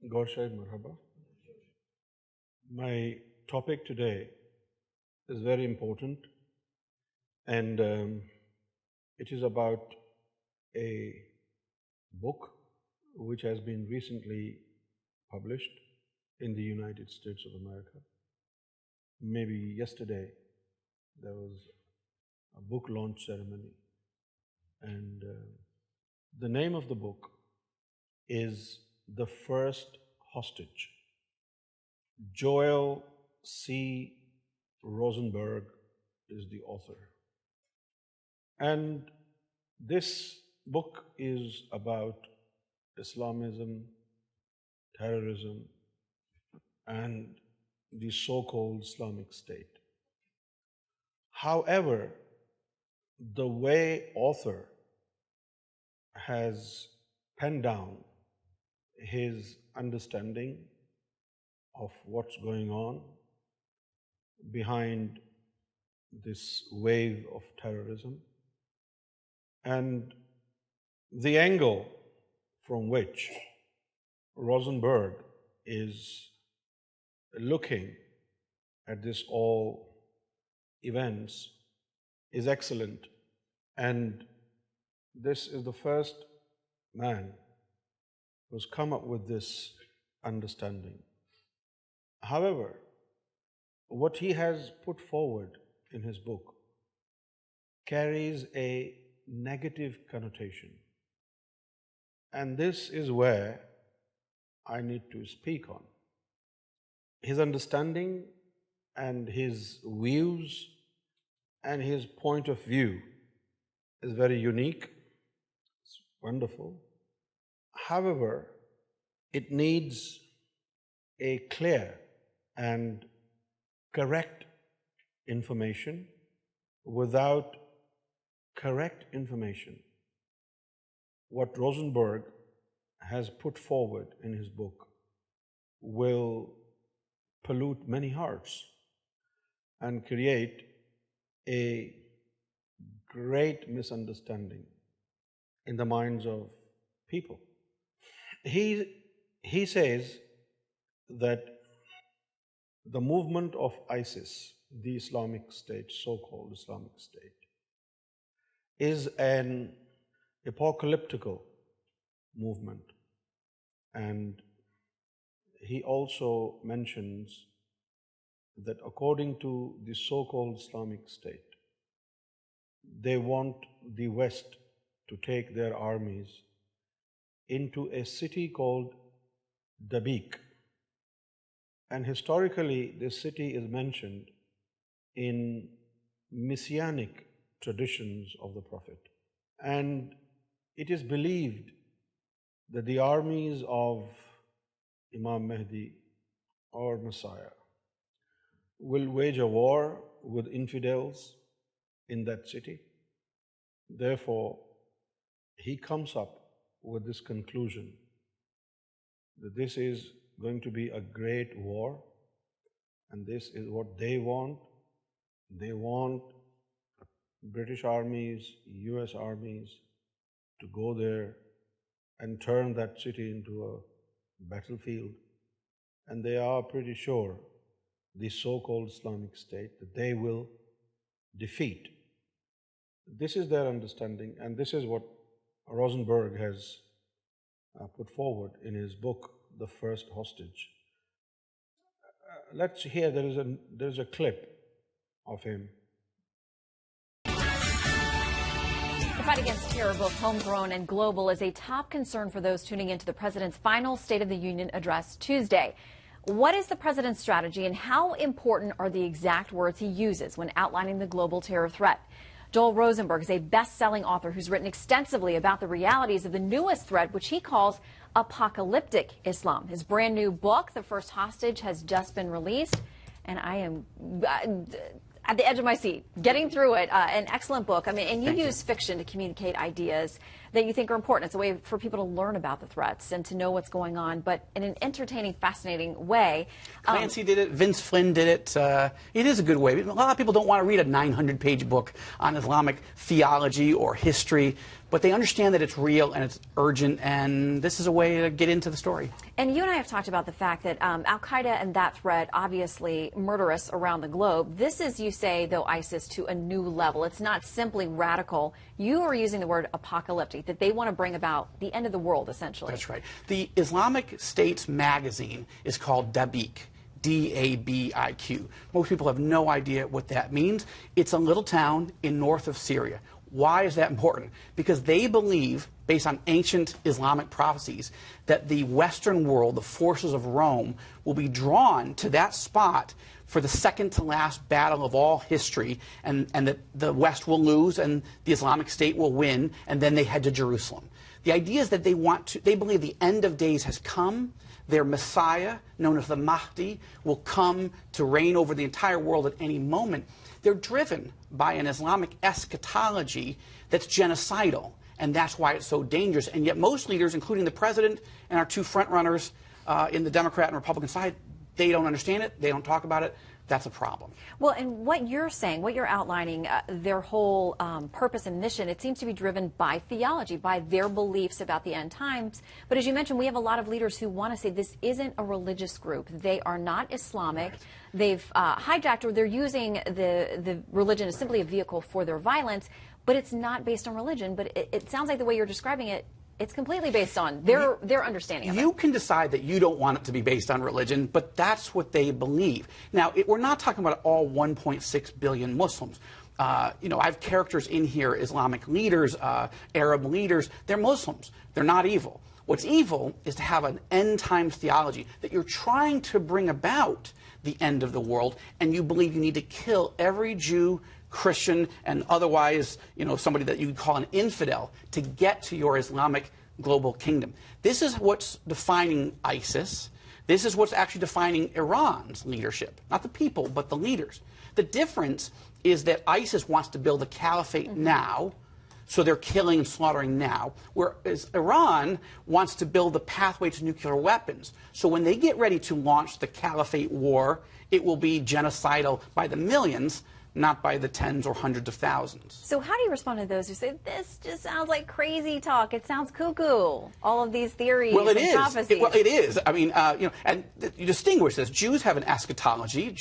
Gorshad Marhaba. My topic today is very important, and it is about a book which has been recently published in the United States of America. Maybe yesterday there was a book launch ceremony, and the name of the book is The First Hostage. Joel C. Rosenberg is the author. And this book is about Islamism, terrorism, and the so-called Islamic State. However, the way author has penned down his understanding of what's going on behind this wave of terrorism and the angle from which Rosenberg is looking at this all events is excellent. And this is the first man who's come up with this understanding. However, what he has put forward in his book carries a negative connotation. And this is where I need to speak on. His understanding and his views and his point of view is very unique. It's wonderful. However, it needs a clear and correct information. Without correct information, what Rosenberg has put forward in his book will pollute many hearts and create a great misunderstanding in the minds of people. He says that the movement of ISIS, the Islamic State, so-called Islamic State, is an apocalyptical movement. And he also mentions that according to the so-called Islamic State, they want the West to take their armies into a city called Dabiq. And historically, this city is mentioned in messianic traditions of the Prophet. And it is believed that the armies of Imam Mehdi or Messiah will wage a war with infidels in that city. Therefore, he comes up with this conclusion that this is going to be a great war, and this is what they want. They want British armies, US armies to go there and turn that city into a battlefield. And they are pretty sure the so-called Islamic State that they will defeat. This is their understanding, and this is what Rosenberg has put forward in his book, The First Hostage. Let's hear, there is a clip of him. The fight against terror, both homegrown and global, is a top concern for those tuning into the president's final State of the Union address Tuesday. What is the president's strategy, and how important are the exact words he uses when outlining the global terror threat? Joel Rosenberg is a best-selling author who's written extensively about the realities of the newest threat, which he calls apocalyptic Islam. His brand new book, The First Hostage, has just been released, and at the edge of my seat, getting through it. An excellent book. I mean, and you Thank you. use fiction to communicate ideas that you think are important. It's a way for people to learn about the threats and to know what's going on, but in an entertaining, fascinating way. Clancy did it. Vince Flynn did it. It is a good way. A lot of people don't want to read a 900-page book on Islamic theology or history, but they understand that it's real and it's urgent, and this is a way to get into the story. And you and I have talked about the fact that al-Qaeda and that threat, obviously murderous around the globe. This is, you say, though, ISIS to a new level. It's not simply radical. You are using the word apocalyptic, that they want to bring about the end of the world, essentially. That's right. The Islamic State's magazine is called Dabiq. D-A-B-I-Q. Most people have no idea what that means. It's a little town in north of Syria. Why is that important? Because they believe, based on ancient Islamic prophecies, that the Western world, the forces of Rome, will be drawn to that spot for the second to last battle of all history, and that the West will lose and the Islamic State will win, and then they head to Jerusalem. The idea is that they believe the end of days has come. Their Messiah, known as the Mahdi, will come to reign over the entire world at any moment. They're driven by an Islamic eschatology that's genocidal, and that's why it's so dangerous. And yet most leaders, including the president and our two frontrunners in the Democrat and Republican side, they don't understand it, they don't talk about it. That's a problem. Well, and what you're saying, what you're outlining, their whole purpose and mission, it seems to be driven by theology, by their beliefs about the end times. But as you mentioned, we have a lot of leaders who want to say this isn't a religious group. They are not Islamic. Right. They've hijacked, or they're using the religion as simply a vehicle for their violence, but it's not based on religion. But it sounds like the way you're describing it, it's completely based on their understanding of it. You can decide that you don't want it to be based on religion, but that's what they believe. Now, we're not talking about all 1.6 billion Muslims. I have characters in here, Islamic leaders, Arab leaders. They're Muslims. They're not evil. What's evil is to have an end times theology, that you're trying to bring about the end of the world, and you believe you need to kill every Jew, Christian, and otherwise, somebody that you call an infidel to get to your Islamic global kingdom. This is what's defining ISIS. This is what's actually defining Iran's leadership. Not the people, but the leaders. The difference is that ISIS wants to build a caliphate now, so they're killing and slaughtering now, whereas Iran wants to build a pathway to nuclear weapons. So when they get ready to launch the caliphate war, it will be genocidal by the millions, not by the tens or hundreds of thousands. So how do you respond to those who say, this just sounds like crazy talk, it sounds cuckoo, all of these theories and prophecies? Well, it is. I mean, and you distinguish this. Jews have an eschatology.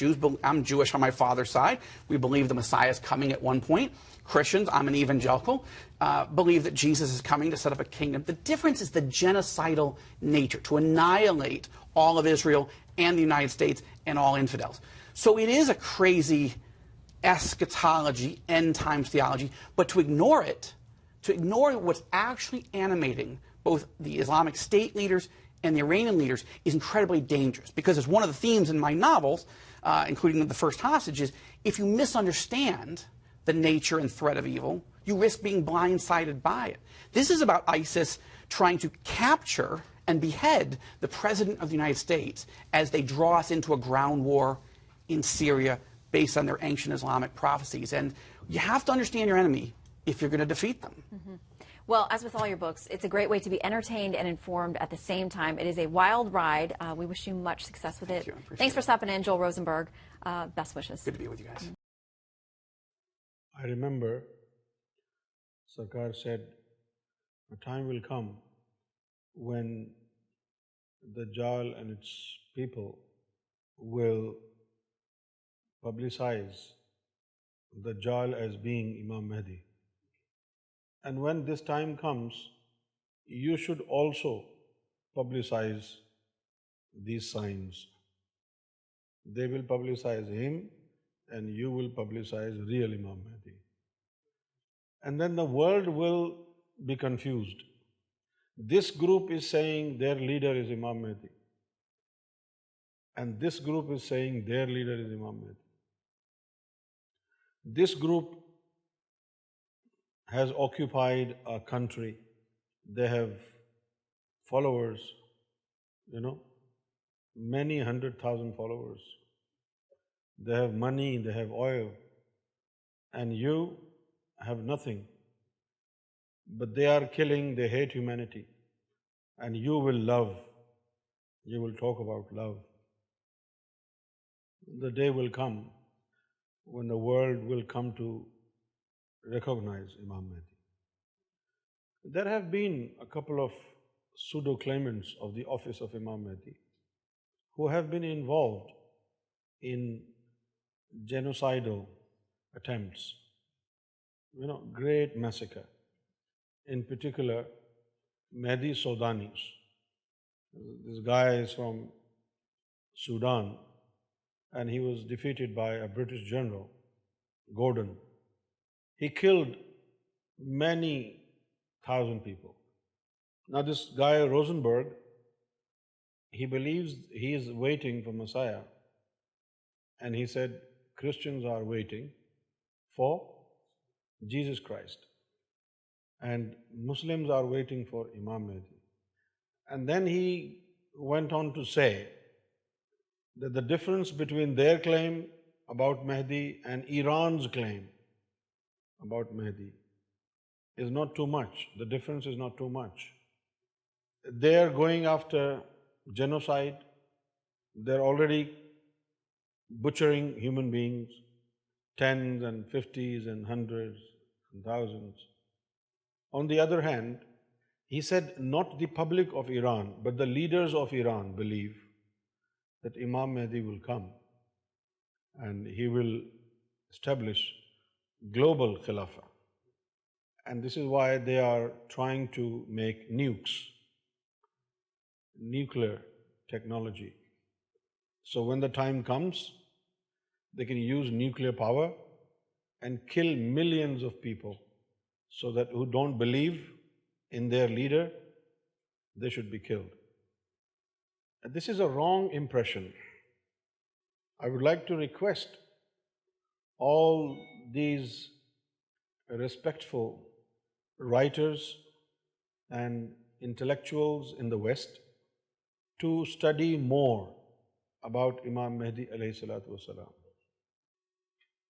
I'm Jewish on my father's side. We believe the Messiah is coming at one point. Christians, I'm an evangelical, believe that Jesus is coming to set up a kingdom. The difference is the genocidal nature, to annihilate all of Israel and the United States and all infidels. So it is a crazy eschatology, end times theology, but to ignore it, to ignore what's actually animating both the Islamic State leaders and the Iranian leaders is incredibly dangerous, because as one of the themes in my novels, including The First Hostage, is if you misunderstand the nature and threat of evil, you risk being blindsided by it. This is about ISIS trying to capture and behead the President of the United States as they draw us into a ground war in Syria, based on their ancient Islamic prophecies. And you have to understand your enemy if you're going to defeat them. Mm-hmm. Well, as with all your books, it's a great way to be entertained and informed at the same time. It is a wild ride. We wish you much success with it. Thanks for stopping in, Joel Rosenberg. Best wishes. Good to be with you guys. I remember Sarkar said, a time will come when the Dajjal and its people will publicize the Dajjal as being Imam Mehdi. And when this time comes, you should also publicize these signs. They will publicize him, and you will publicize real Imam Mehdi. And then the world will be confused. This group is saying their leader is Imam Mehdi, and this group is saying their leader is Imam Mehdi. This group has occupied a country. They have followers, many 100,000 followers. They have money, they have oil. and you have nothing, but they are killing, they hate humanity, and you will love, you will talk about love. The day will come when the world will come to recognize Imam Mehdi. There have been a couple of pseudo-claimants of the office of Imam Mehdi who have been involved in genocidal attempts, great massacre. In particular, Mehdi Sodanis. This guy is from Sudan, and he was defeated by a British general, Gordon. He killed many thousand people. Now this guy Rosenberg, he believes he is waiting for Messiah, and he said Christians are waiting for Jesus Christ, and Muslims are waiting for Imam Mehdi. And then he went on to say that the difference between their claim about Mehdi and Iran's claim about Mehdi is not too much. The difference is not too much. They are going after genocide. They're already butchering human beings, tens and fifties and hundreds and thousands. On the other hand, he said not the public of Iran, but the leaders of Iran believe that Imam Mehdi will come and he will establish global Khilafah. And this is why they are trying to make nukes, nuclear technology. So when the time comes, they can use nuclear power and kill millions of people, so that who don't believe in their leader, they should be killed. And this is a wrong impression. I would like to request all these respectful writers and intellectuals in the West to study more about Imam Mehdi alayhi salatu wasalam.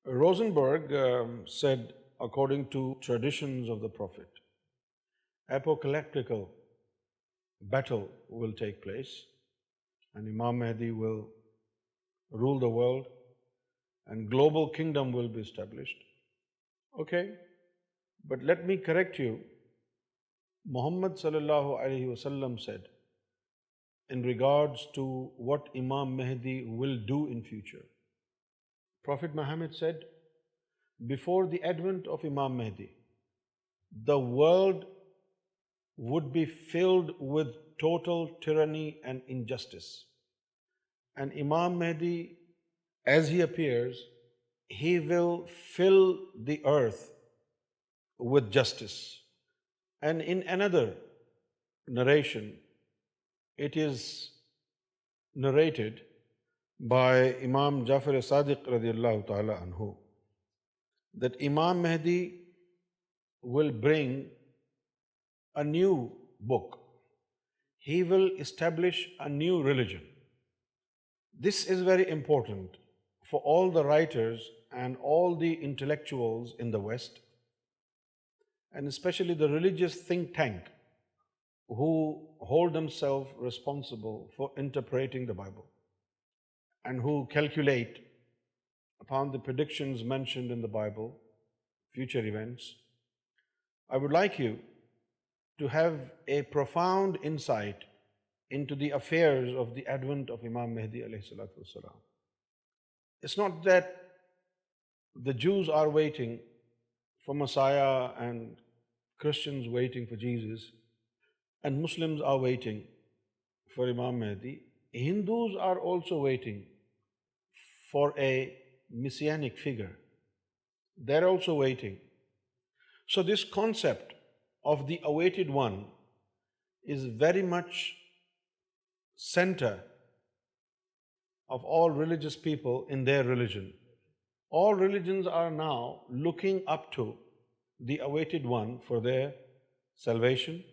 Rosenberg said, according to traditions of the Prophet, apocalyptical battle will take place and Imam Mehdi will rule the world and global kingdom will be established. Okay, but let me correct you. Muhammad sallallahu alaihi wasallam said in regards to what Imam Mehdi will do in future. Prophet Muhammad said, before the advent of Imam Mehdi, the world would be filled with total tyranny and injustice. And Imam Mehdi, as he appears, he will fill the earth with justice. And in another narration, it is narrated by Imam Jafar Sadiq radiallahu ta'ala anhu that Imam Mehdi will bring a new book. He will establish a new religion. This is very important for all the writers and all the intellectuals in the West, and especially the religious think tank who hold themselves responsible for interpreting the Bible and who calculate upon the predictions mentioned in the Bible, future events. I would like you to have a profound insight into the affairs of the advent of Imam Mehdi alayhi salatu wasalam. It's not that the Jews are waiting for Messiah and Christians waiting for Jesus and Muslims are waiting for Imam Mehdi. Hindus are also waiting for a messianic figure. They're also waiting. So this concept of the awaited one is very much center of all religious people in their religion. All religions are now looking up to the awaited one for their salvation,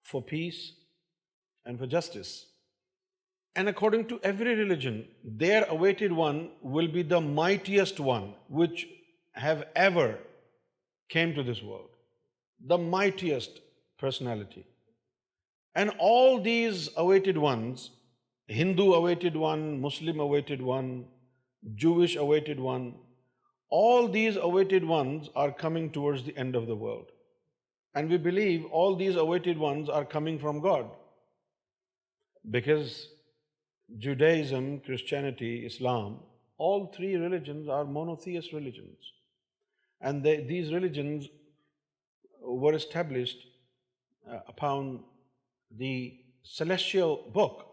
for peace, and for justice. And according to every religion, their awaited one will be the mightiest one, which have ever came to this world, the mightiest personality. And all these awaited ones, Hindu awaited one, Muslim awaited one, Jewish awaited one, all these awaited ones are coming towards the end of the world. And we believe all these awaited ones are coming from God. Because Judaism, Christianity, Islam, all three religions are monotheist religions. And these religions were established upon the celestial book.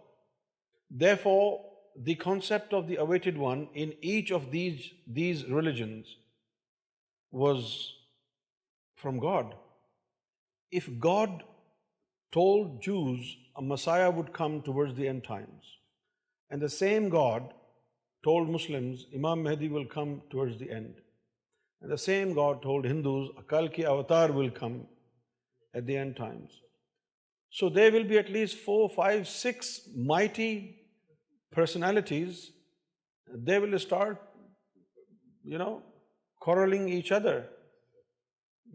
Therefore, the concept of the awaited one in each of these religions was from God. If God told Jews a Messiah would come towards the end times, and the same God told Muslims Imam Mehdi will come towards the end, and the same God told Hindus a Kalki Avatar will come at the end times. So there will be at least 4, 5, 6 mighty personalities. They will start, quarreling each other.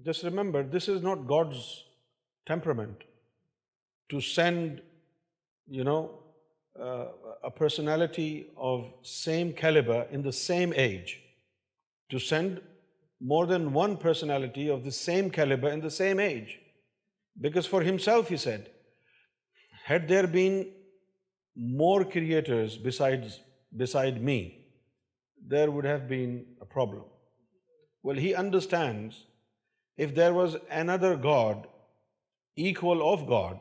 Just remember, this is not God's temperament to send, a personality of same caliber in the same age, to send more than one personality of the same caliber in the same age. Because for himself he said, had there been more creators beside me, there would have been a problem. Well, he understands if there was another God equal of God,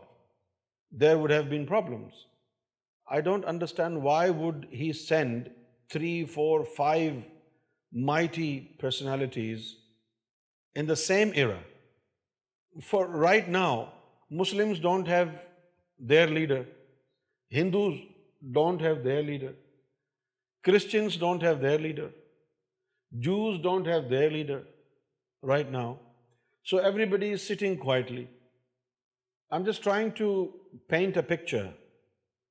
there would have been problems. I don't understand why would he send 3, 4, 5 mighty personalities in the same era. For right now, Muslims don't have their leader, Hindus don't have their leader, Christians don't have their leader, Jews don't have their leader right now. So everybody is sitting quietly. I'm just trying to paint a picture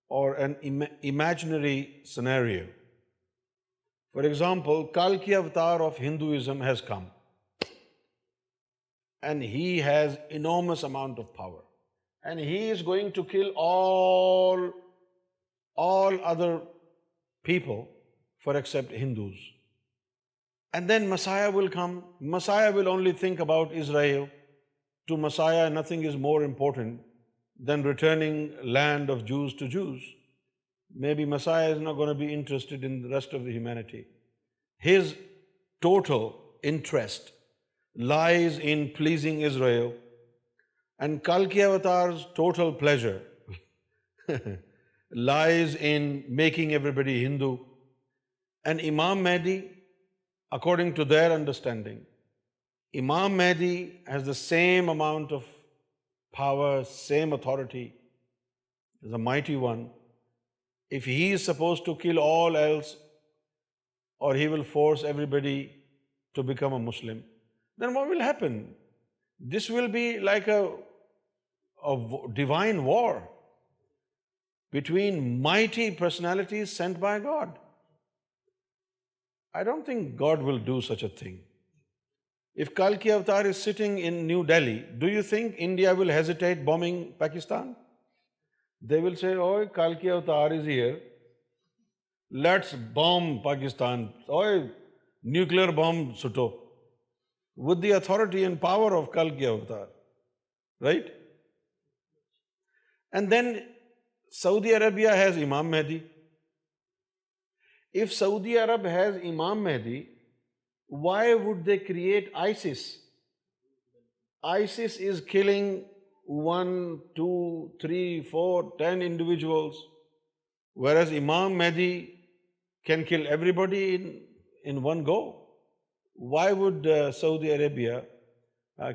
or an imaginary scenario. For example, Kalki Avatar of Hinduism has come, and he has enormous amount of power, and he is going to kill all other people for except Hindus. And then Messiah will come. Messiah will only think about Israel. To Messiah, nothing is more important than returning land of Jews to Jews. Maybe Messiah is not going to be interested in the rest of the humanity. His total interest lies in pleasing Israel, and Kalki Avatar's total pleasure lies in making everybody Hindu. And Imam Mehdi, according to their understanding, Imam Mehdi has the same amount of power, same authority, is a mighty one. If he is supposed to kill all else, or he will force everybody to become a Muslim, then what will happen? This will be like a divine war between mighty personalities sent by God. I don't think God will do such a thing. If Kalki Avatar is sitting in New Delhi, do you think India will hesitate bombing Pakistan? They will say, "Oh, Kalki Avatar is here. Let's bomb Pakistan. Oh, nuclear bomb suto." With the authority and power of Kalki Avatar, right? And then Saudi Arabia has Imam Mehdi. If Saudi Arab has Imam Mehdi, why would they create ISIS? ISIS is killing 1, 2, 3, 4, 10 individuals, whereas Imam Mehdi can kill everybody in one go. Why would Saudi Arabia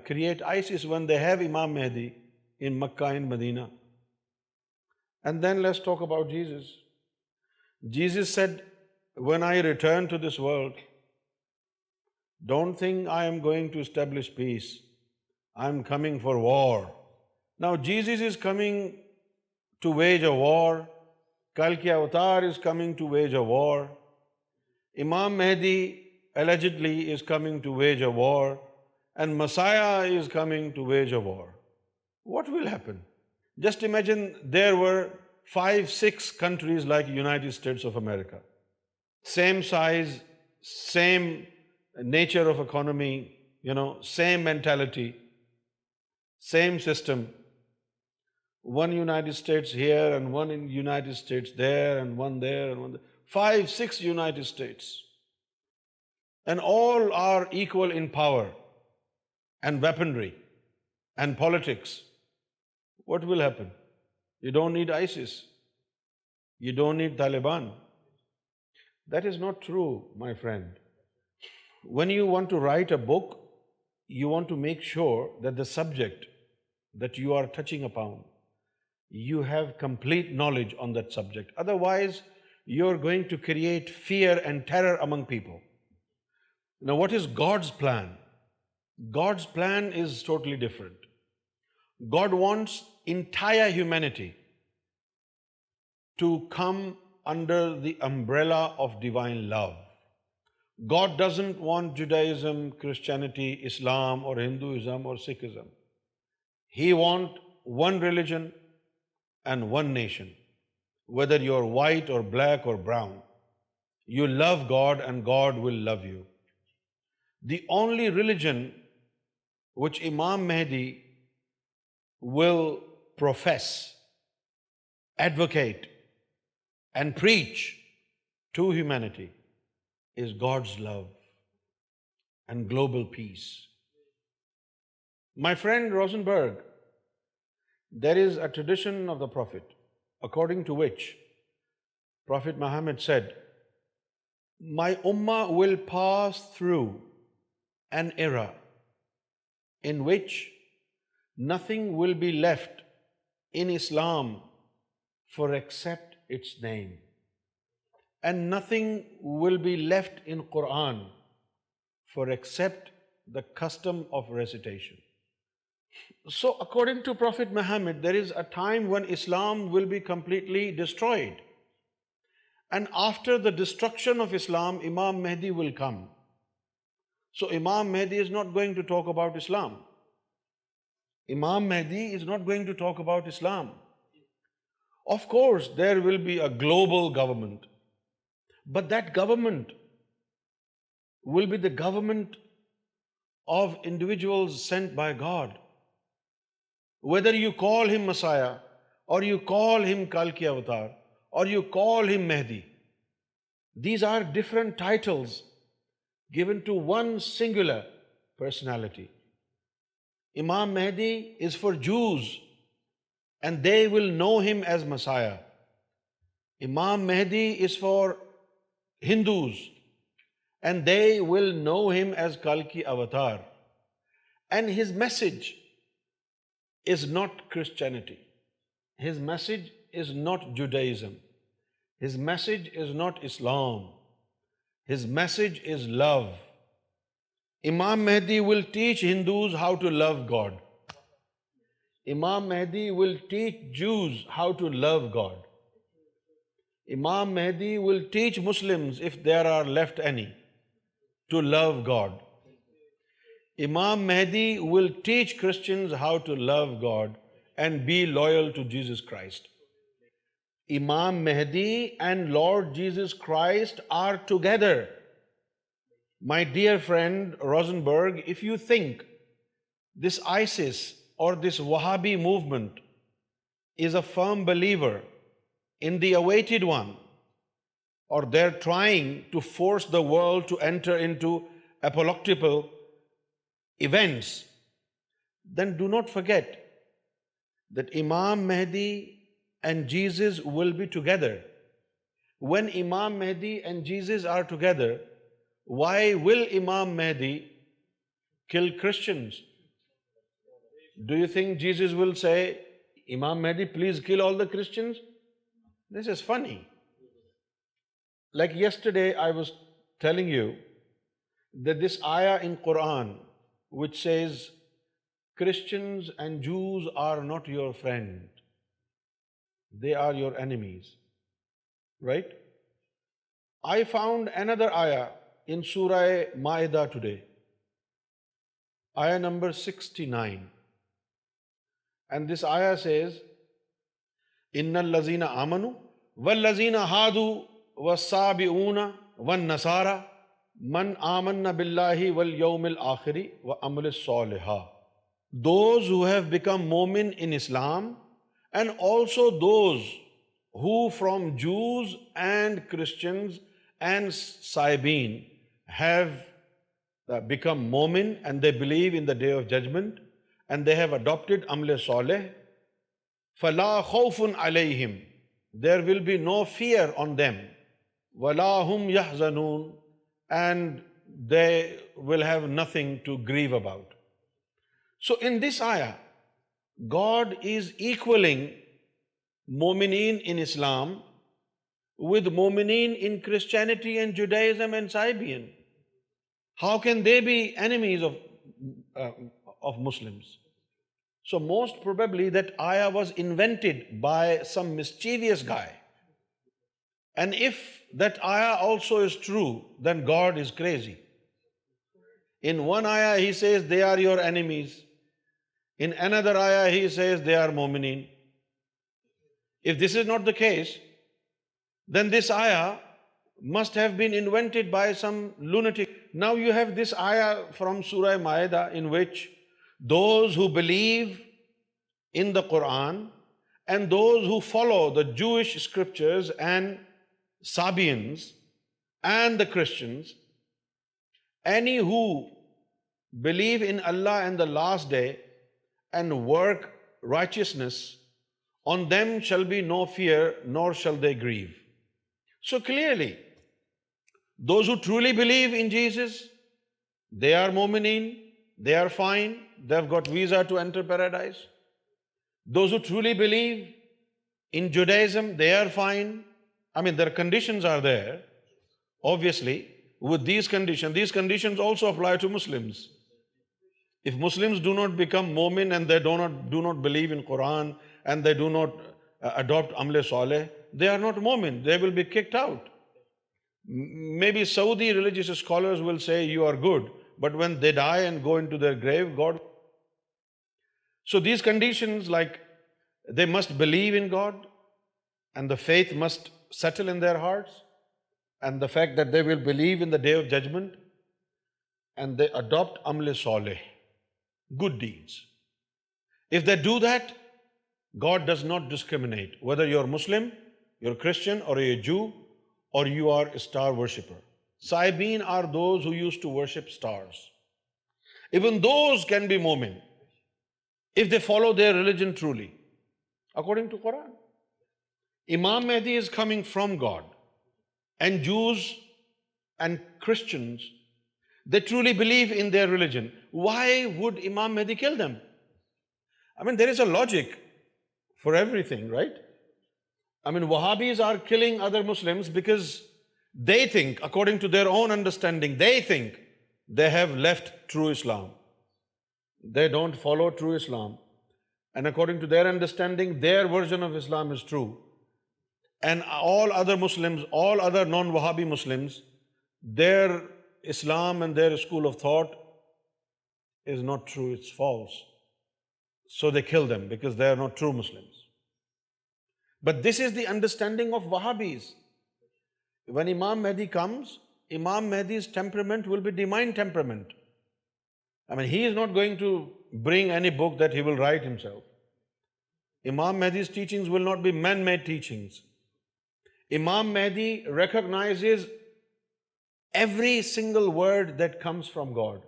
create ISIS when they have Imam Mehdi in Makkah and Medina? And then let's talk about Jesus. Jesus said, "When I return to this world, don't think I am going to establish peace. I'm coming for war." Now Jesus is coming to wage a war. Kalki Avatar is coming to wage a war. Imam Mehdi allegedly is coming to wage a war, and Messiah is coming to wage a war. What will happen? Just imagine there were 5, 6 countries like United States of America. Same size, same nature of economy, same mentality, same system. One United States here and one in United States there and one there and one there. 5, 6 United States. And all are equal in power and weaponry and politics. What will happen? You don't need ISIS. You don't need Taliban. That is not true, my friend. When you want to write a book, you want to make sure that the subject that you are touching upon, you have complete knowledge on that subject. Otherwise, you're going to create fear and terror among people. Now, what is God's plan? God's plan is totally different. God wants entire humanity to come under the umbrella of divine love. God doesn't want Judaism, Christianity, Islam, or Hinduism, or Sikhism. He wants one religion and one nation. Whether you're white or black or brown, you love God and God will love you. The only religion which Imam Mehdi will profess, advocate, and preach to humanity is God's love and global peace. My friend Rosenberg, there is a tradition of the Prophet according to which Prophet Muhammad said, "My ummah will pass through an era in which nothing will be left in Islam for except its name, and nothing will be left in Quran for except the custom of recitation." So according to Prophet Muhammad, there is a time when Islam will be completely destroyed. And after the destruction of Islam, Imam Mehdi will come. So Imam Mehdi is not going to talk about Islam. Imam Mehdi is not going to talk about Islam. Of course, there will be a global government, but that government will be the government of individuals sent by God. Whether you call him Messiah, or you call him Kalki Avatar, or you call him Mehdi, these are different titles given to one singular personality. Imam Mehdi is for Jews, and they will know him as Messiah. Imam Mehdi is for Hindus, and they will know him as Kalki Avatar. And his message is not Christianity. His message is not Judaism. His message is not Islam. His message is love. Imam Mehdi will teach Hindus how to love God. Imam Mehdi will teach Jews how to love God. Imam Mehdi will teach Muslims, if there are left any, to love God. Imam Mehdi will teach Christians how to love God and be loyal to Jesus Christ. Imam Mehdi and Lord Jesus Christ are together. My dear friend Rosenberg, if you think this ISIS or this Wahhabi movement is a firm believer in the awaited one, or they're trying to force the world to enter into apocalyptic events, then do not forget that Imam Mehdi and Jesus will be together. When Imam Mehdi and Jesus are together, why will Imam Mehdi kill Christians? Do you think Jesus will say, "Imam Mehdi, please kill all the Christians"? This is funny. Like yesterday, I was telling you that this ayah in Quran, which says, Christians and Jews are not your friend, they are your enemies, right? I found another ayah in Surah Ma'idah today, ayah number 69. And this ayah says, Innal lazina amanu wal lazina hadu was-sabi'una wan nasara man amanna billahi wal yawmil akhiri wa amalis salihah. Those who have become mu'min in Islam, and also those who from Jews and Christians and Saibin have become mu'min and they believe in the Day of Judgment and they have adopted Amle Saleh, فَلَا خَوْفٌ عَلَيْهِمْ, there will be no fear on them, وَلَا هُمْ يَحْزَنُونَ, and they will have nothing to grieve about. So in this ayah, God is equaling Mu'mineen in Islam with Mu'mineen in Christianity and Judaism and Sabian. How can they be enemies of Muslims? So most probably that ayah was invented by some mischievous guy. And if that ayah also is true, then God is crazy. In one ayah he says they are your enemies. In another ayah he says they are mu'mineen. If this is not the case, then this ayah must have been invented by some lunatic. Now you have this ayah from Surah Ma'idah in which those who believe in the Quran and those who follow the Jewish scriptures and Sabians and the Christians, any who believe in Allah and the last day and work righteousness, on them shall be no fear, nor shall they grieve. So clearly, those who truly believe in Jesus, they are mu'mineen, they are fine, they've got visa to enter paradise. Those who truly believe in Judaism, they are fine. I mean, their conditions are there. Obviously, with these conditions also apply to Muslims. If Muslims do not become mu'min and they do not believe in Quran and they do not adopt Amle Saleh, they are not mu'min, they will be kicked out. Maybe Saudi religious scholars will say you are good, but when they die and go into their grave, God. So these conditions, like they must believe in God and the faith must settle in their hearts, and the fact that they will believe in the Day of Judgment and they adopt Amle Saleh, good deeds. If they do that, God does not discriminate whether you're Muslim, you're Christian, or you're a Jew, or you are a star worshipper. Saibin are those who used to worship stars. Even those can be mu'min if they follow their religion truly, according to Quran. Imam Mehdi is coming from God, and Jews and Christians, they truly believe in their religion. Why would Imam Mehdi kill them? I mean, there is a logic for everything, right? I mean, Wahhabis are killing other Muslims because they think, according to their own understanding, they think they have left true Islam. They don't follow true Islam. And according to their understanding, their version of Islam is true. And all other Muslims, all other non-Wahhabi Muslims, their Islam and their school of thought is not true, it's false. So they kill them because they are not true Muslims. But this is the understanding of Wahhabis. When Imam Mehdi comes, Imam Mehdi's temperament will be divine temperament. I mean, he is not going to bring any book that he will write himself. Imam Mehdi's teachings will not be man-made teachings. Imam Mehdi recognizes every single word that comes from God,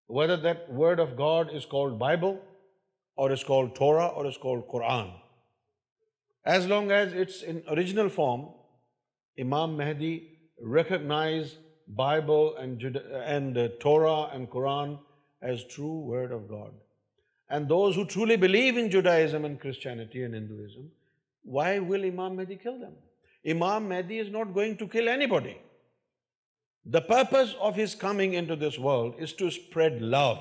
whether that word of God is called Bible, or is called Torah, or is called Quran. As long as it's in original form, Imam Mehdi recognizes Bible and Torah and Quran as true word of God. And those who truly believe in Judaism and Christianity and Hinduism, why will Imam Mehdi kill them? Imam Mehdi is not going to kill anybody. The purpose of his coming into this world is to spread love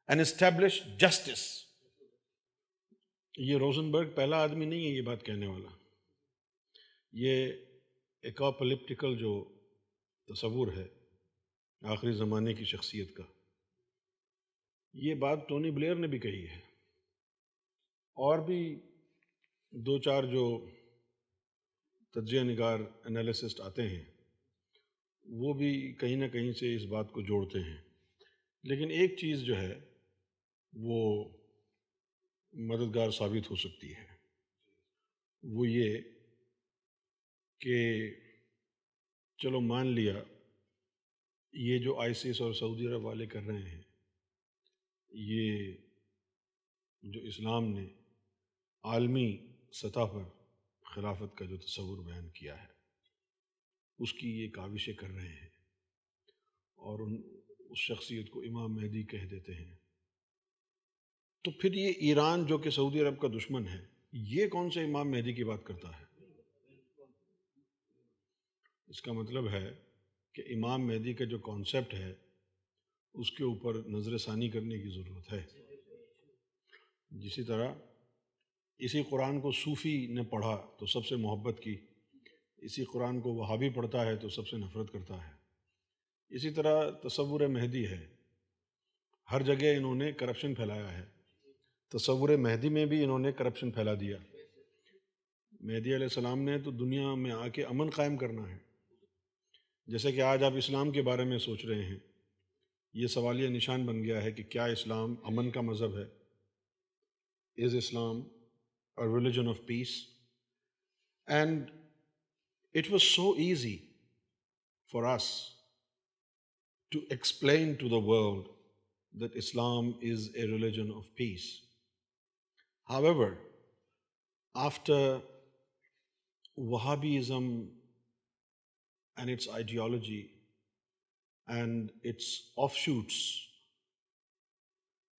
and establish justice. ये Rosenberg पहला आदमी नहीं है ये बात कहने वाला. ये apocalyptical जो तसव्वुर है आखिरी ज़माने की शख्सियत का। ये बात टोनी ब्लेयर ने भी कही है, और भी दो चार जो तज्ज़िया निगार एनालिसिस्ट आते हैं वो भी कहीं ना कहीं से इस बात को जोड़ते हैं। लेकिन एक चीज़ जो है वो मददगार साबित हो सकती है, वो ये कि चलो मान लिया ये जो आईसिस और सऊदी अरब वाले कर रहे हैं, ये जो इस्लाम ने आलमी सतह पर खिलाफत का जो तसव्वुर बयान किया है उसकी ये काविशें कर रहे हैं और उस शख्सियत को इमाम मेहदी कह देते हैं, तो फिर ये ईरान जो कि सऊदी अरब का दुश्मन है, ये कौन से इमाम मेहदी की बात करता है? इसका मतलब है कि इमाम मेहदी का जो कॉन्सेप्ट है उसके ऊपर नज़रसानी करने की ज़रूरत है। जिसी तरह इसी कुरान को सूफ़ी ने पढ़ा तो सबसे मोहब्बत की, इसी कुरान को वहाबी पढ़ता है तो सबसे नफ़रत करता है। इसी तरह तसव्वुर मेहदी है, हर जगह इन्होंने करप्शन फैलाया है। तसव्वुर मेहदी में भी इन्होंने करप्शन फैला दिया। मेहदी अलैहिस्सलाम ने तो दुनिया में आके अमन कायम करना है। जैसे कि आज आप इस्लाम के बारे में सोच रहे हैं, ये सवालिया निशान बन गया है कि क्या इस्लाम अमन का मज़हब है? Is Islam a religion of peace? And it was so easy for us to explain to the world that Islam is a religion of peace. However, after Wahhabism and its ideology and its offshoots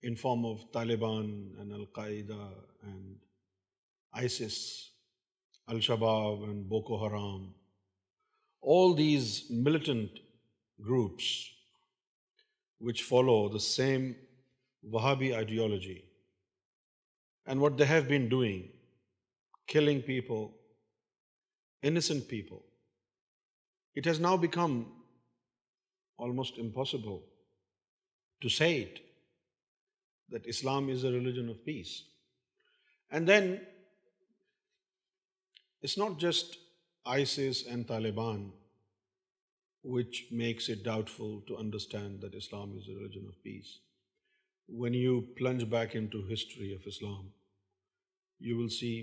in form of Taliban and Al-Qaeda and ISIS, Al-Shabaab and Boko Haram, all these militant groups which follow the same Wahhabi ideology, and what they have been doing, killing people, innocent people, it has now become almost impossible to say it, that Islam is a religion of peace. And then it's not just ISIS and Taliban which makes it doubtful to understand that Islam is a religion of peace. When you plunge back into history of Islam, you will see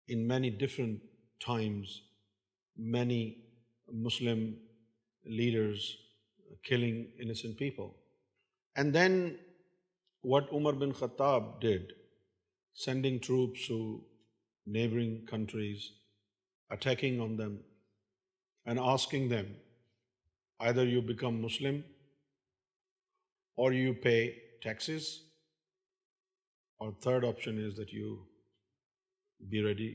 in many different times, many Muslim leaders killing innocent people. And then what Umar bin Khattab did, sending troops to neighboring countries, attacking on them and asking them, either you become Muslim or you pay taxes, or third option is that you be ready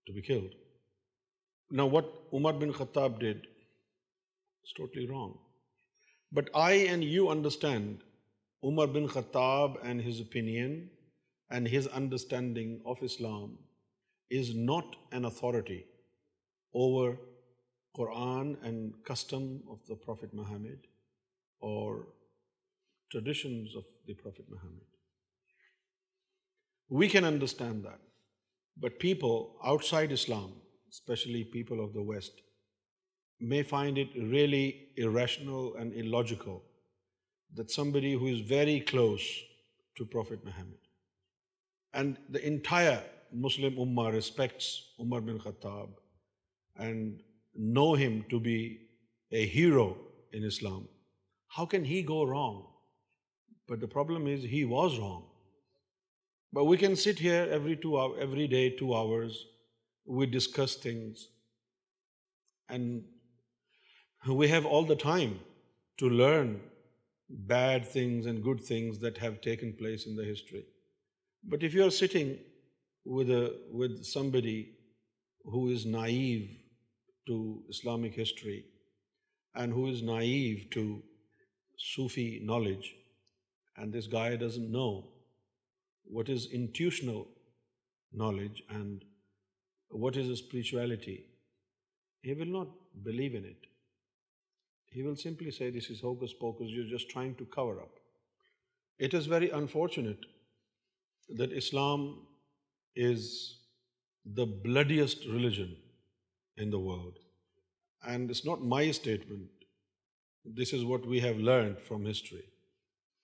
to be killed. Now what Umar bin Khattab did is totally wrong. But I and you understand Umar bin Khattab and his opinion and his understanding of Islam is not an authority over Quran and custom of the Prophet Muhammad or traditions of the Prophet Muhammad. We can understand that. But people outside Islam, especially people of the West, may find it really irrational and illogical that somebody who is very close to Prophet Muhammad and the entire Muslim Ummah respects Umar bin Khattab and know him to be a hero in Islam, how can he go wrong? But the problem is he was wrong. But we can sit here every day, 2 hours, we discuss things, and we have all the time to learn bad things and good things that have taken place in the history. But if you are sitting with somebody who is naive to Islamic history and who is naive to Sufi knowledge, and this guy doesn't know what is intuitional knowledge and what is spirituality, he will not believe in it. He will simply say, this is hocus pocus, you're just trying to cover up. It is very unfortunate that Islam is the bloodiest religion in the world. And it's not my statement. This is what we have learned from history.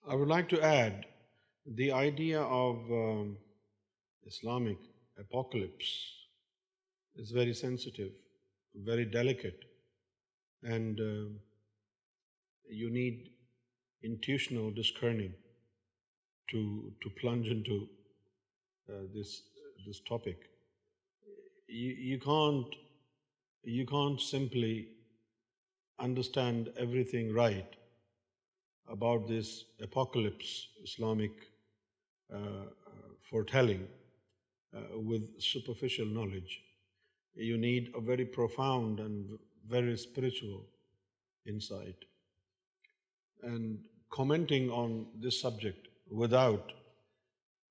I would like to add the idea of Islamic apocalypse is very sensitive, very delicate, and you need intuitional discerning to plunge into this topic. You can't simply understand everything right about this apocalypse, Islamic foretelling with superficial knowledge. You need a very profound and very spiritual insight. And commenting on this subject without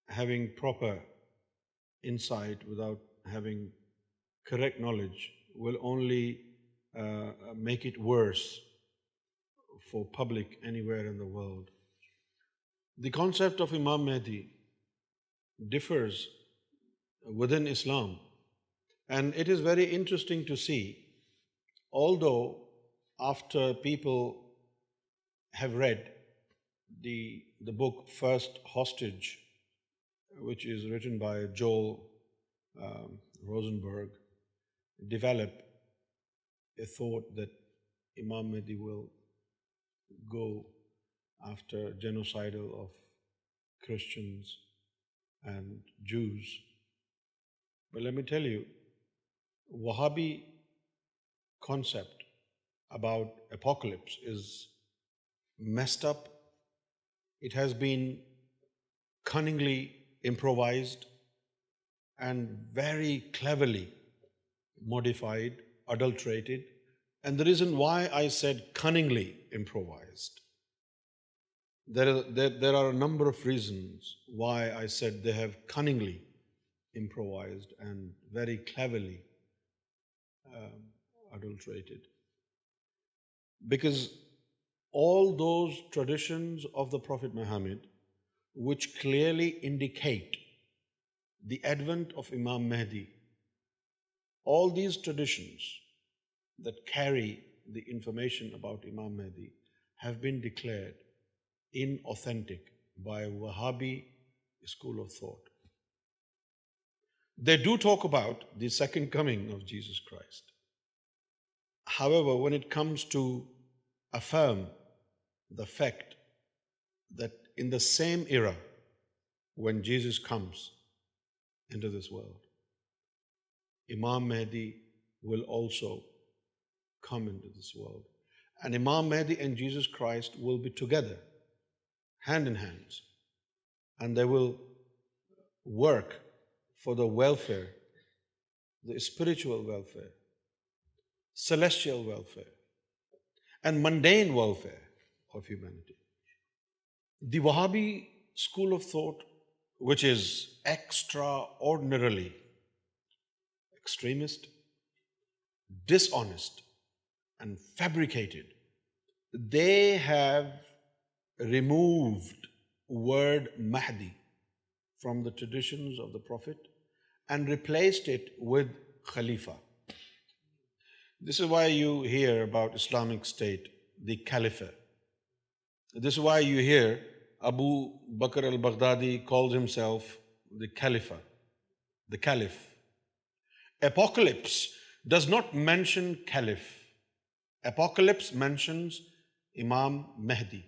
having proper insight, without having correct knowledge, will only make it worse for public anywhere in the world. The concept of Imam Mehdi differs within Islam, and it is very interesting to see, although after people have read the book First Hostage, which is written by Joel Rosenberg, develop a thought that Imam Mehdi will go after genocidal of Christians and Jews. But let me tell you, Wahhabi concept about apocalypse is messed up. It has been cunningly improvised and very cleverly modified, adulterated. And the reason why I said cunningly improvised, there are a number of reasons why I said they have cunningly improvised and very cleverly adulterated. Because all those traditions of the Prophet Muhammad, which clearly indicate the advent of Imam Mehdi, all these traditions that carry the information about Imam Mehdi have been declared inauthentic by Wahhabi school of thought. They do talk about the second coming of Jesus Christ. However, when it comes to affirm the fact that in the same era when Jesus comes into this world, Imam Mehdi will also come into this world. And Imam Mehdi and Jesus Christ will be together, hand in hand, and they will work for the welfare, the spiritual welfare, celestial welfare, and mundane welfare of humanity. The Wahhabi school of thought, which is extraordinarily extremist, dishonest, and fabricated, they have removed word Mahdi from the traditions of the Prophet and replaced it with Khalifa. This is why you hear about Islamic State, the caliphate. This is why you hear Abu Bakr al-Baghdadi calls himself the Caliph. The Caliph. Apocalypse does not mention Caliph. Apocalypse mentions Imam Mehdi.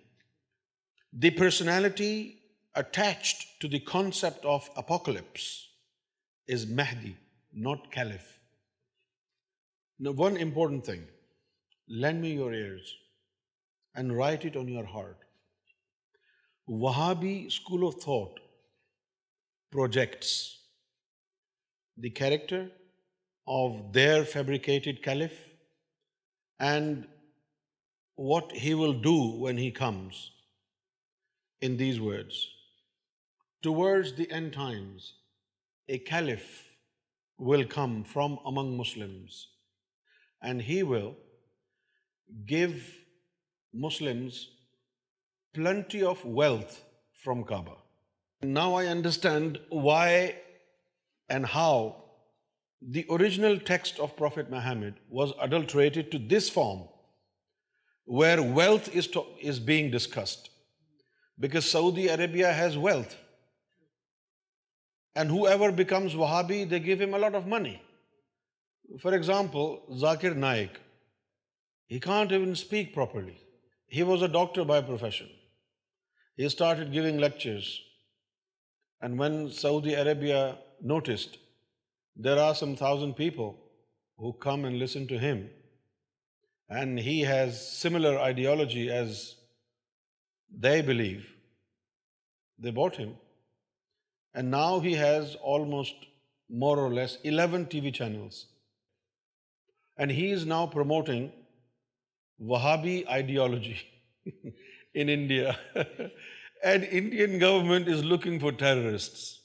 The personality attached to the concept of apocalypse is Mehdi, not Caliph. Now, one important thing, lend me your ears and write it on your heart. Wahhabi school of thought projects the character of their fabricated caliph and what he will do when he comes in these words. Towards the end times, a caliph will come from among Muslims, and he will give Muslims plenty of wealth from Kaaba. Now I understand why and how the original text of Prophet Muhammad was adulterated to this form, where wealth is being discussed. Because Saudi Arabia has wealth. And whoever becomes Wahhabi, they give him a lot of money. For example, Zakir Naik, he can't even speak properly. He was a doctor by profession. He started giving lectures. And when Saudi Arabia noticed there are some 1,000 people who come and listen to him, and he has similar ideology as they believe, they bought him. And now he has almost more or less 11 TV channels. And he is now promoting Wahhabi ideology in India. And Indian government is looking for terrorists.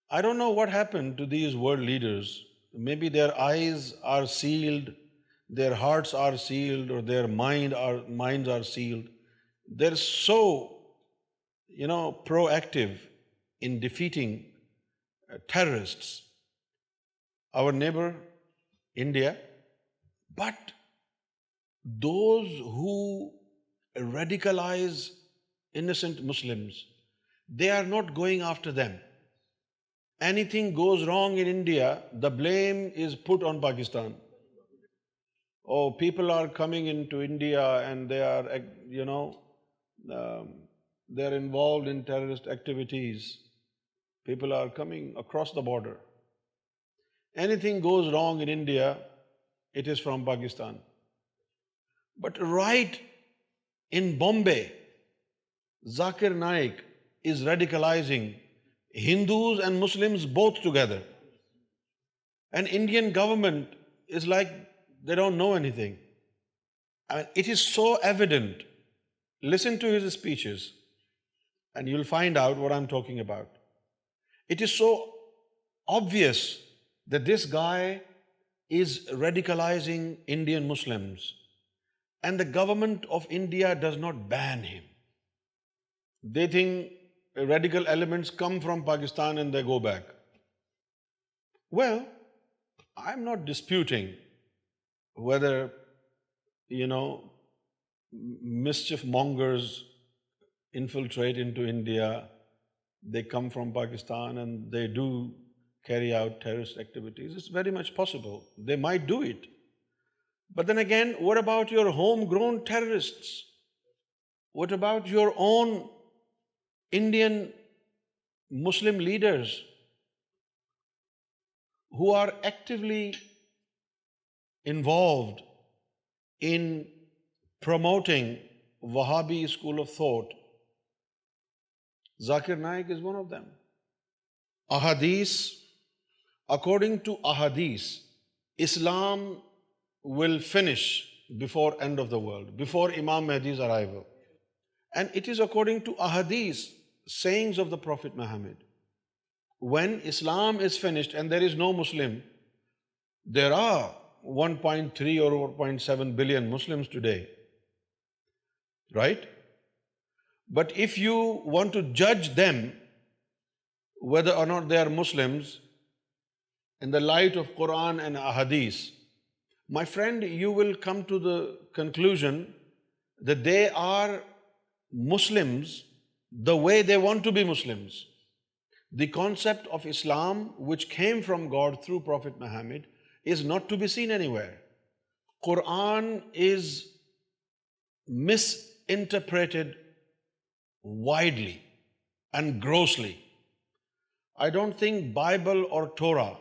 I don't know what happened to these world leaders. Maybe their eyes are sealed, their hearts are sealed, or their minds are sealed. They're so, proactive in defeating terrorists. Our neighbor, India. But those who radicalize innocent Muslims, they are not going after them. Anything goes wrong in India, the blame is put on Pakistan. Oh, people are coming into India and they are, they're involved in terrorist activities. People are coming across the border. Anything goes wrong in India, it is from Pakistan. But right in Bombay, Zakir Naik is radicalizing Hindus and Muslims both together. And Indian government is like they don't know anything. I mean, it is so evident. Listen to his speeches and you'll find out what I'm talking about. It is so obvious that this guy is radicalizing Indian Muslims, and the government of India does not ban him. They think radical elements come from Pakistan and they go back. Well, I'm not disputing whether, mischief mongers infiltrate into India, they come from Pakistan and they do carry out terrorist activities. It's very much possible. They might do it. But then again, what about your homegrown terrorists? What about your own Indian Muslim leaders who are actively involved in promoting Wahhabi school of thought? Zakir Naik is one of them. Ahadith, according to Ahadith, Islam will finish before end of the world, before Imam Mehdi's arrival. And it is according to Ahadith, sayings of the Prophet Muhammad. When Islam is finished and there is no Muslim, there are 1.3 or 1.7 billion Muslims today, right? But if you want to judge them, whether or not they are Muslims, in the light of Quran and Ahadith, my friend, you will come to the conclusion that they are Muslims the way they want to be Muslims. The concept of Islam, which came from God through Prophet Muhammad, is not to be seen anywhere. Quran is misinterpreted widely and grossly. I don't think Bible or Torah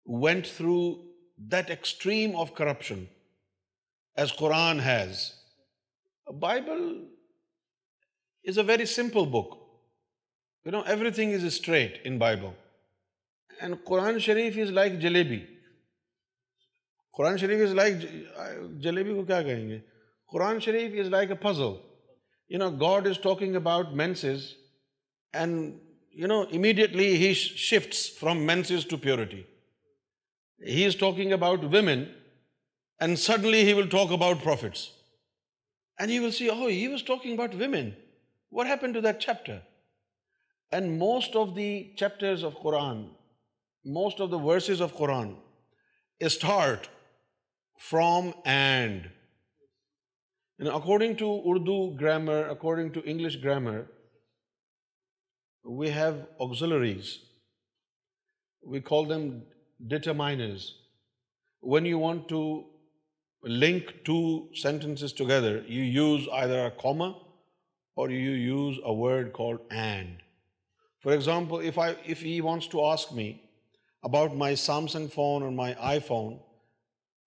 went through that extreme of corruption as Quran has. A Bible is a very simple book. Everything is straight in Bible. And Quran Sharif is like jalebi. Quran Sharif is like, jalebi ko kya kahenge? Quran Sharif is like a puzzle. God is talking about menses and, immediately he shifts from menses to purity. He is talking about women And suddenly he will talk about prophets. And you will see, oh, he was talking about women. What happened to that chapter? And most of the chapters of Quran, most of the verses of Quran start from and. According to Urdu grammar, according to English grammar, we have auxiliaries. We call them determiners. When you want to link two sentences together, you use either a comma or you use a word called and. For example, if he wants to ask me about my Samsung phone or my iPhone,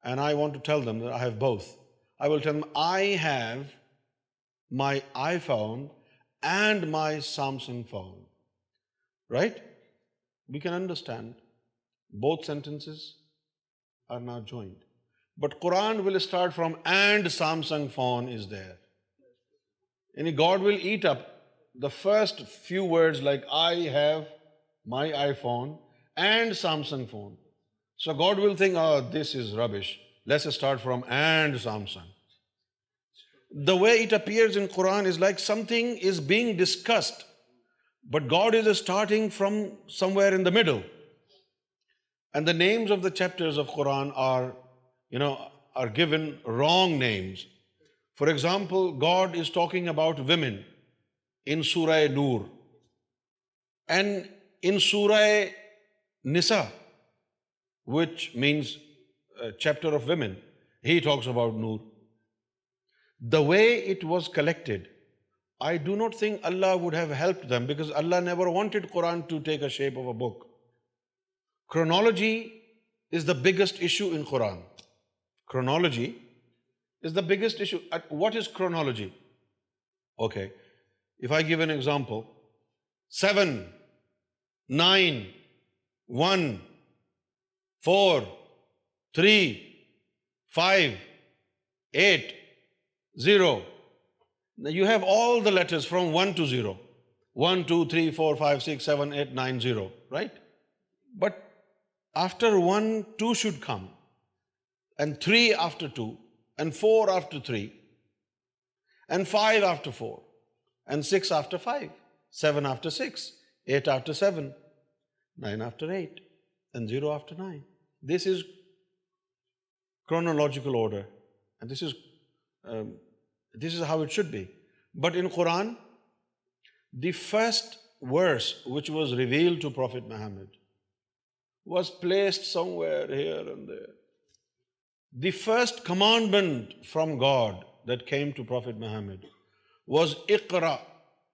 and I want to tell them that I have both, I will tell them I have my iPhone and my Samsung phone. Right? We can understand both sentences are now joined. But Quran will start from and Samsung phone is there. And God will eat up the first few words like I have my iPhone and Samsung phone. So God will think, oh, this is rubbish. Let's start from and Samsung. The way it appears in Quran is like something is being discussed, but God is starting from somewhere in the middle. And the names of the chapters of Quran are given wrong names. For example, God is talking about women in Surah Nur. And in Surah Nisa, which means chapter of women, he talks about Nur. The way it was collected, I do not think Allah would have helped them, because Allah never wanted Quran to take a shape of a book. Chronology is the biggest issue in Quran. Chronology is the biggest issue. What is chronology? Okay, if I give an example, 7, 9, 1, 4, 3, 5, 8, 0. Now you have all the letters from 1 to 0. 1, 2, 3, 4, 5, 6, 7, 8, 9, 0, right? But after 1, 2 should come, and 3 after 2, and 4 after 3, and 5 after 4, and 6 after 5, 7 after 6, 8 after 7, 9 after 8, and 0 after 9. This is chronological order, and this is how it should be. But in Quran, the first verse which was revealed to Prophet Muhammad was placed somewhere here and there. The first commandment from God that came to Prophet Muhammad was Iqra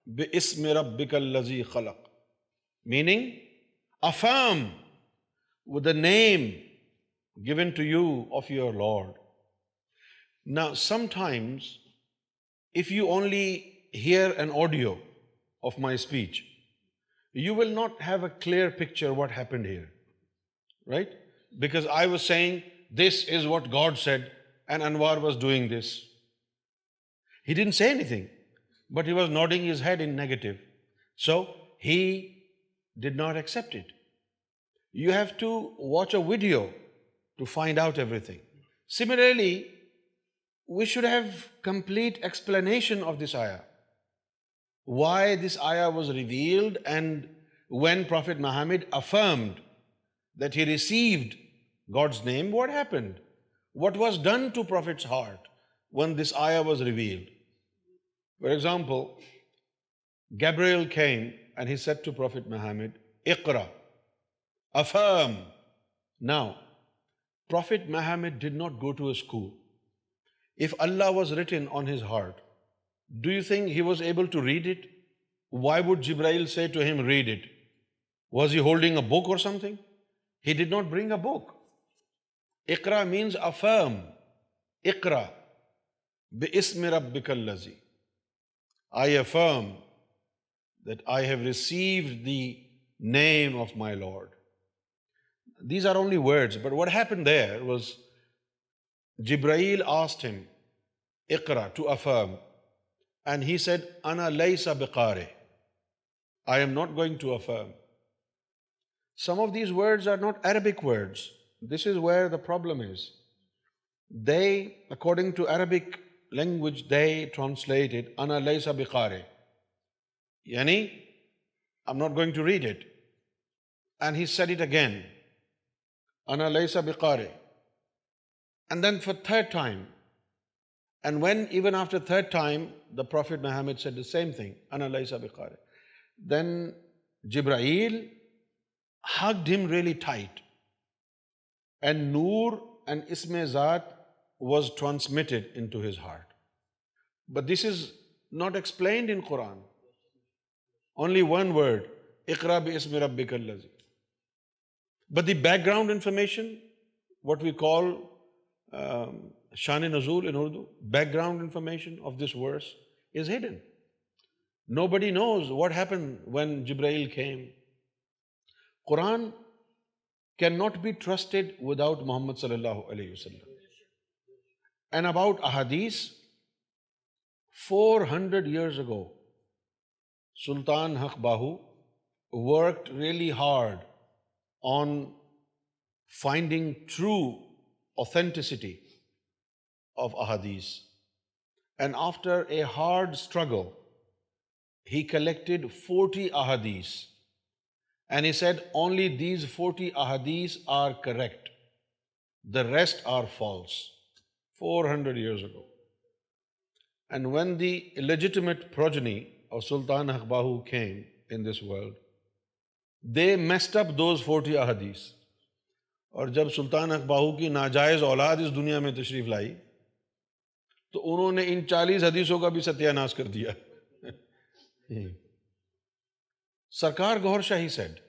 bi ismi rabbika allazi khalaq, meaning affirm with the name given to you of your Lord. Now, sometimes if you only hear an audio of my speech, you will not have a clear picture what happened here, right? Because I was saying, this is what God said, and Anwar was doing this. He didn't say anything, but he was nodding his head in negative. So he did not accept it. You have to watch a video to find out everything. Similarly, we should have complete explanation of this ayah. Why this ayah was revealed, and when Prophet Muhammad affirmed that he received God's name, what happened? What was done to Prophet's heart when this ayah was revealed? For example, Gabriel came and he said to Prophet Muhammad, Iqra, affirm. Now, Prophet Muhammad did not go to a school. If Allah was written on his heart, do you think he was able to read it? Why would Jibreel say to him, read it? Was he holding a book or something? He did not bring a book. Iqra means affirm. Iqra bi ismi rabbika allazi. I affirm that I have received the name of my Lord. These are only words, but what happened there was Jibreel asked him, Iqra, to affirm, and he said, Ana laysa biqari. I am not going to affirm. Some of these words are not Arabic words. This is where the problem is. They, according to Arabic language, they translated Ana laysa biqari. Yani, I'm not going to read it. And he said it again. Ana laysa biqari. And then for third time. And when even after third time, the Prophet Muhammad said the same thing. Ana laysa biqari. Then Jibreel hugged him really tight. And Noor and Isme Zat was transmitted into his heart. But this is not explained in Quran. Only one word, Iqra bi ismi rabbika allazi. But the background information, what we call Shan-e Nuzul in Urdu, background information of this verse is hidden. Nobody knows what happened when Jibreel came. Quran cannot be trusted without Muhammad sallallahu alayhi wasallam. And about ahadith, 400 years ago, Sultan Haq Bahu worked really hard on finding true authenticity of ahadith. And after a hard struggle, he collected 40 ahadith. And he said, only these 40 ahadith are correct. The rest are false. 400 years ago. And when the illegitimate progeny of Sultan Haq Bahu came in this world, they messed up those 40 ahadith. और जब सुल्तान हक बाहू की नाजायज औलाद इस दुनिया में तशरीफ लाई तो उन्होंने इन 40 हदीसों का भी सत्यानाश कर दिया. Sarkar Gohar Shahi said,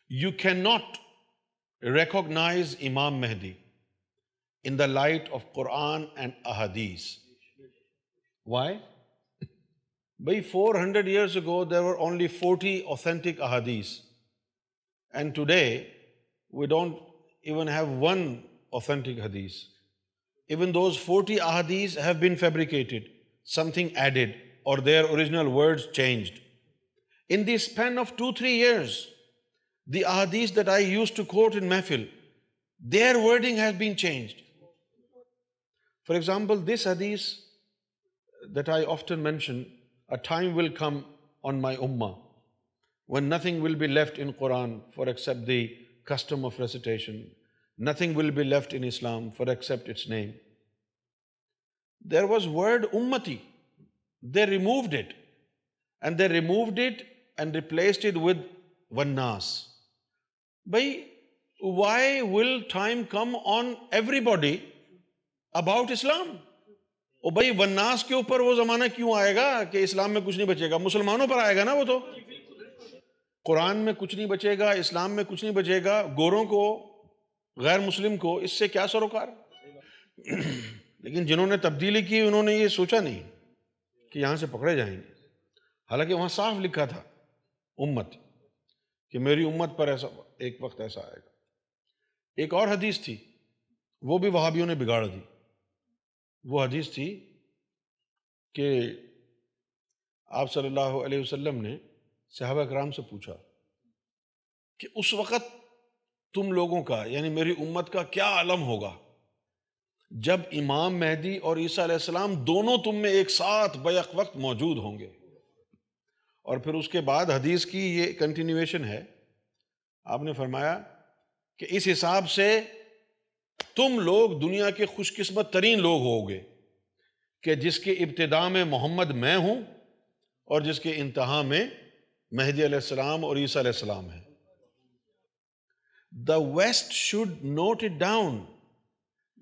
you cannot recognize Imam Mehdi in the light of Quran and ahadith. Why? By 400 years ago, there were only 40 authentic ahadith. And today, we don't even have one authentic hadith. Even those 40 ahadith have been fabricated, something added, or their original words changed. In the span of 2-3 years, the ahadith that I used to quote in Mahfil, their wording has been changed. For example, this hadith that I often mention, a time will come on my ummah when nothing will be left in Quran for except the custom of recitation. Nothing will be left in Islam for except its name. There was word ummati. They removed it. And they removed it and replaced it with wannas. Why will time come on everybody about Islam? ओ भाई वन्नास के ऊपर वो जमाना क्यों आएगा कि इस्लाम में कुछ नहीं बचेगा? मुसलमानों पर आएगा ना वो तो. कुरान में कुछ नहीं बचेगा, इस्लाम में कुछ नहीं बचेगा, गोरों को, गैर मुस्लिम को इससे क्या सरोकार? लेकिन जिन्होंने तब्दीली की उन्होंने ये सोचा नहीं कि यहाँ से पकड़े जाएंगे. हालांकि वहाँ साफ लिखा था उम्मत, कि मेरी उम्मत पर ऐसा एक वक्त ऐसा आएगा. एक और हदीस थी, वो भी वहाबियों ने बिगाड़ दी. वो हदीस थी कि आप सल्लल्लाहु अलैहि वसल्लम ने सहाबा कराम से पूछा कि उस वक़्त तुम लोगों का, यानी मेरी उम्मत का क्या आलम होगा जब इमाम मेहदी और ईसा अलैहिस्सलाम दोनों तुम में एक साथ बैक वक्त मौजूद होंगे. और फिर उसके बाद हदीस की ये कंटिन्यूएशन है. आपने फरमाया कि इस हिसाब से तुम लोग दुनिया के खुशकिस्मत तरीन लोग होगे कि जिसके इब्तिदा में मोहम्मद मैं हूं और जिसके इंतहा में मेहदी अलैहिस्सलाम और ईसा अलैहिस्सलाम है. The West should note it down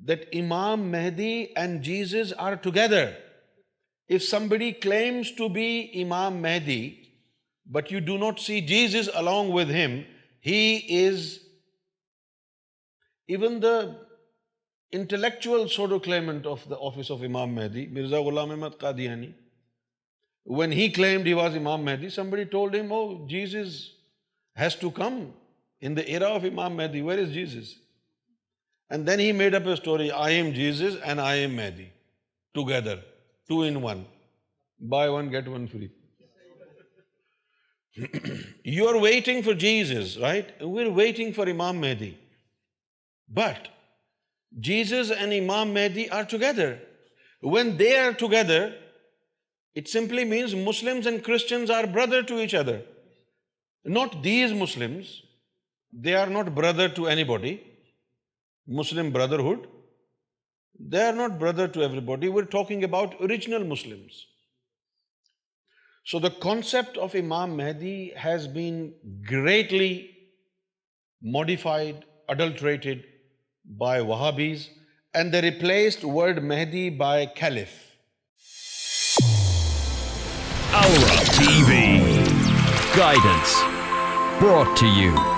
that Imam Mehdi and Jesus are together. If somebody claims to be Imam Mehdi, but you do not see Jesus along with him, he is even the intellectual pseudo-claimant of the office of Imam Mehdi, Mirza Ghulam Ahmad Qadiani. When he claimed he was Imam Mehdi, somebody told him, oh, Jesus has to come in the era of Imam Mehdi. Where is Jesus? And then he made up a story, I am Jesus and I am Mehdi, together, 2 in 1. Buy one, get one free. You are waiting for Jesus, right? We're waiting for Imam Mehdi. But Jesus and Imam Mehdi are together. When they are together, it simply means Muslims and Christians are brother to each other. Not these Muslims. They are not brother to anybody. Muslim brotherhood. They are not brother to everybody. We're talking about original Muslims. So the concept of Imam Mehdi has been greatly modified, adulterated by Wahhabis, and they replaced word Mehdi by caliph. Aura TV. Guidance brought to you